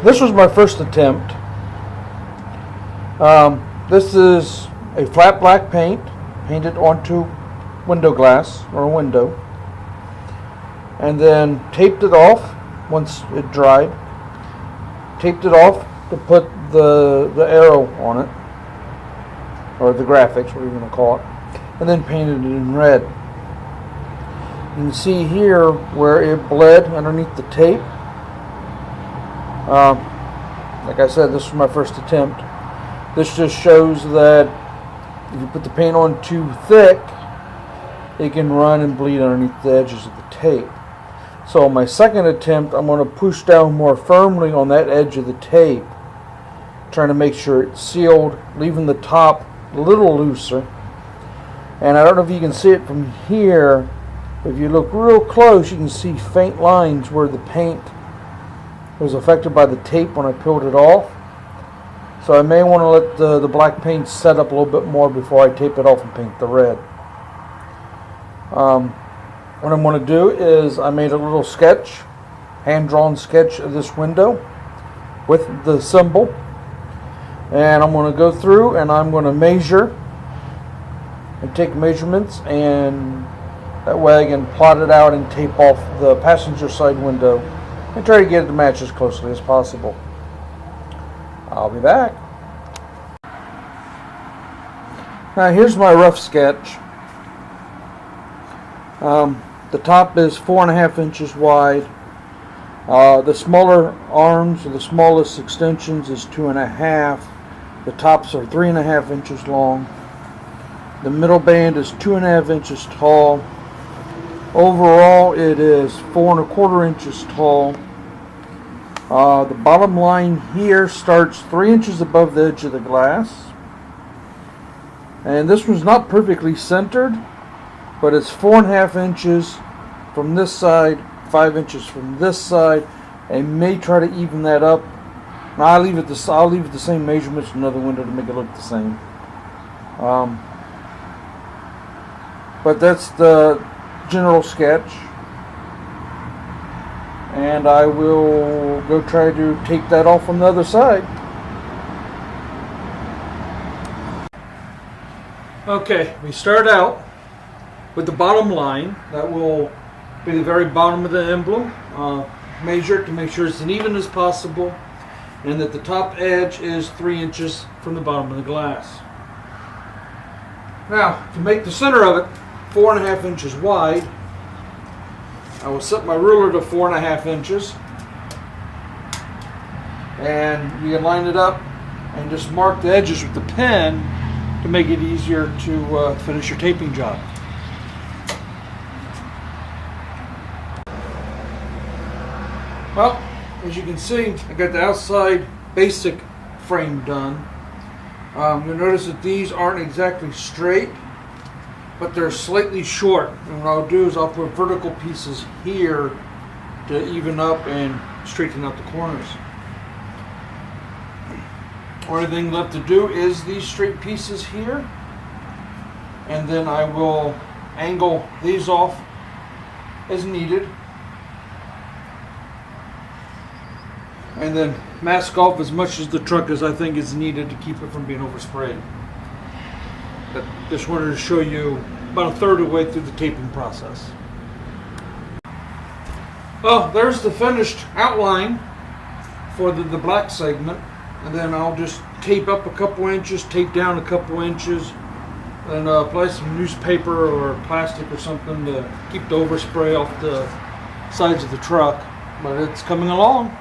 This was my first attempt. This is a flat black paint painted onto window glass or a window, and then taped it off once it dried. Taped it off to put the arrow on it, or the graphics, whatever you want to call it, and then painted it in red. You can see here where it bled underneath the tape. Like I said, this was my first attempt. This just shows that if you put the paint on too thick, it can run and bleed underneath the edges of the tape. So my second attempt, I'm going to push down more firmly on that edge of the tape, trying to make sure it's sealed, leaving the top a little looser. And I don't know if you can see it from here, but if you look real close, you can see faint lines where the paint was affected by the tape when I peeled it off. So I may want to let the black paint set up a little bit more before I tape it off and paint the red. What I'm going to do is I made a little sketch, hand-drawn sketch of this window with the symbol. And I'm going to go through and I'm going to measure and take measurements, and that way I can plot it out and tape off the passenger side window and try to get it to match as closely as possible. I'll be back. Now here's my rough sketch. The top is 4.5 inches wide. The smaller arms, or the smallest extensions, is 2.5. The tops are 3.5 inches long. The middle band is 2.5 inches tall. Overall, it is 4.25 inches tall. The bottom line here starts 3 inches above the edge of the glass. And this one's not perfectly centered, but it's 4.5 inches from this side, 5 inches from this side. I may try to even that up. Now I'll leave it the same measurements in another window to make it look the same. But that's the general sketch, and I will go try to tape that off on the other side. Okay, we start out with the bottom line. That will be the very bottom of the emblem. Measure it to make sure it's as even as possible, and that the top edge is 3 inches from the bottom of the glass. Now, to make the center of it 4.5 inches wide, I will set my ruler to 4.5 inches, and you can line it up and just mark the edges with the pen to make it easier to finish your taping job. Well, as you can see, I got the outside basic frame done. You'll notice that these aren't exactly straight, but they're slightly short. And what I'll do is I'll put vertical pieces here to even up and straighten out the corners. Only thing left to do is these straight pieces here, and then I will angle these off as needed, and then mask off as much as the truck as I think is needed to keep it from being oversprayed. But just wanted to show you about a third of the way through the taping process. Well, there's the finished outline for the black segment, and then I'll just tape up a couple inches, tape down a couple inches, and apply some newspaper or plastic or something to keep the overspray off the sides of the truck. But it's coming along.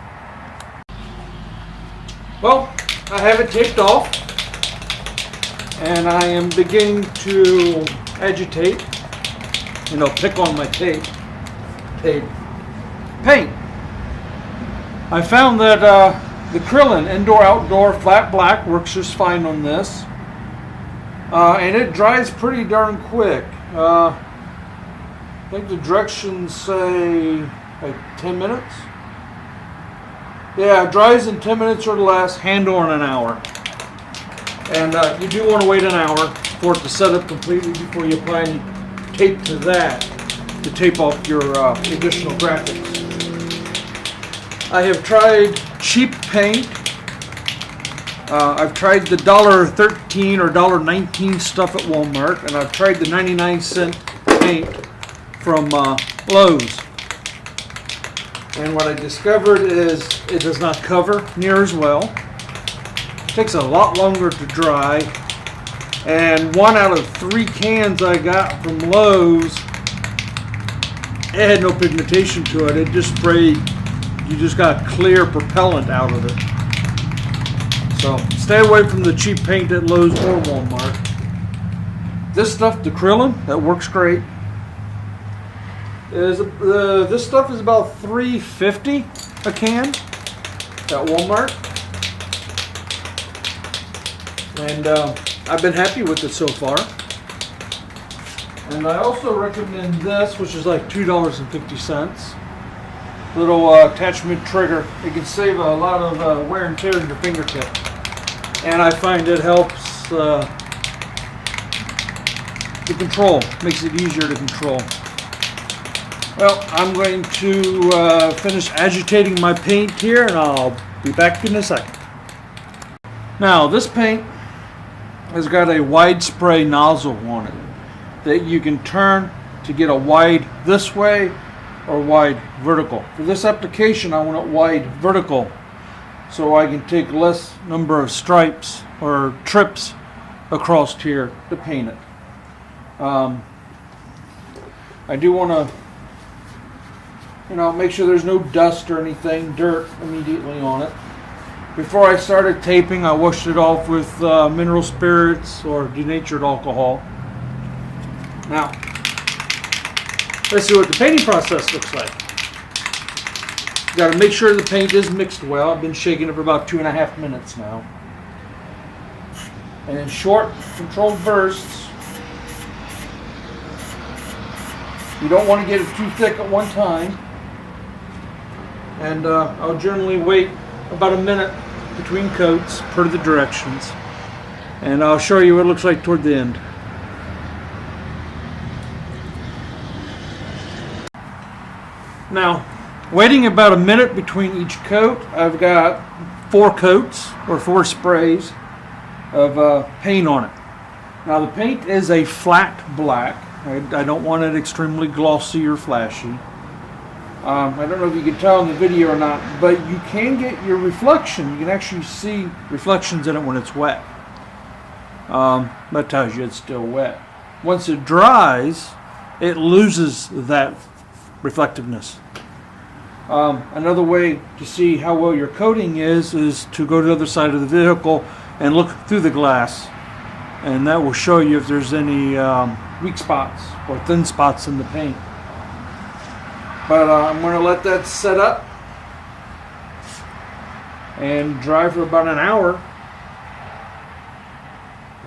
Well, I have it taped off, and I am beginning to agitate, pick on my tape, paint. I found that the Krillin indoor-outdoor flat black works just fine on this, and it dries pretty darn quick. I think the directions say like 10 minutes. Yeah, it dries in 10 minutes or less, handle in an hour. And you do want to wait an hour for it to set up completely before you apply any tape to that to tape off your additional graphics. I have tried cheap paint. I've tried the $1.13 or $1.19 stuff at Walmart, and I've tried the 99-cent paint from Lowe's. And what I discovered is it does not cover near as well. It takes a lot longer to dry. And 1 out of 3 cans I got from Lowe's, it had no pigmentation to it. It just sprayed, you just got clear propellant out of it. So stay away from the cheap paint at Lowe's or Walmart. This stuff, Acrylon, that works great. This stuff is about $3.50 a can at Walmart. And I've been happy with it so far. And I also recommend this, which is like $2.50. Little attachment trigger. It can save a lot of wear and tear in your fingertip. And I find it helps the control. Makes it easier to control. Well, I'm going to finish agitating my paint here, and I'll be back in a second. Now, this paint has got a wide spray nozzle on it that you can turn to get a wide this way or wide vertical. For this application, I want it wide vertical so I can take less number of stripes or trips across here to paint it. I do want to, make sure there's no dust or anything, dirt immediately on it. Before I started taping, I washed it off with mineral spirits or denatured alcohol. Now, let's see what the painting process looks like. You got to make sure the paint is mixed well. I've been shaking it for about 2.5 minutes now. And in short, controlled bursts. You don't want to get it too thick at one time. And I'll generally wait about a minute between coats per the directions. And I'll show you what it looks like toward the end. Now, waiting about a minute between each coat, I've got 4 coats or 4 sprays of paint on it. Now the paint is a flat black. I don't want it extremely glossy or flashy. I don't know if you can tell in the video or not, but you can get your reflection. You can actually see reflections in it when it's wet. That tells you it's still wet. Once it dries, it loses that reflectiveness. Another way to see how well your coating is to go to the other side of the vehicle and look through the glass, and that will show you if there's any weak spots or thin spots in the paint. But I'm going to let that set up and dry for about an hour,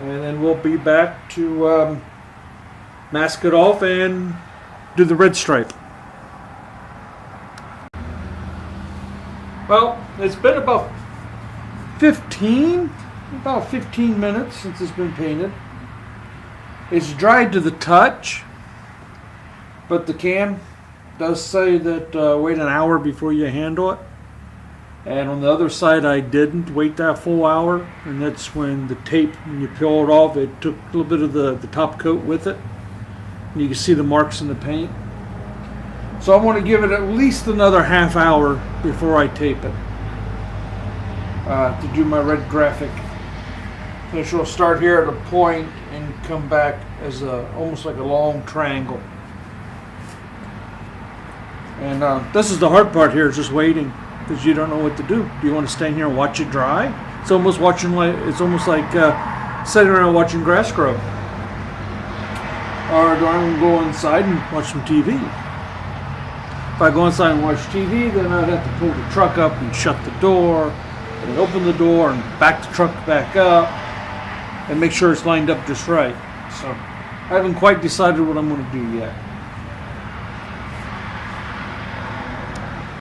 and then we'll be back to mask it off and do the red stripe. Well, it's been about 15 minutes since it's been painted. It's dried to the touch, but the can does say that wait an hour before you handle it. And on the other side, I didn't wait that full hour, and that's when the tape, when you peel it off, it took a little bit of the top coat with it. And you can see the marks in the paint. So I want to give it at least another half hour before I tape it to do my red graphic. Which will start here at a point and come back as almost like a long triangle. And this is the hard part here, is just waiting, because you don't know what to do. Do you want to stand here and watch it dry? It's almost like sitting around watching grass grow. Or do I want to go inside and watch some TV? If I go inside and watch TV, then I'd have to pull the truck up and shut the door, and open the door and back the truck back up, and make sure it's lined up just right. So I haven't quite decided what I'm going to do yet.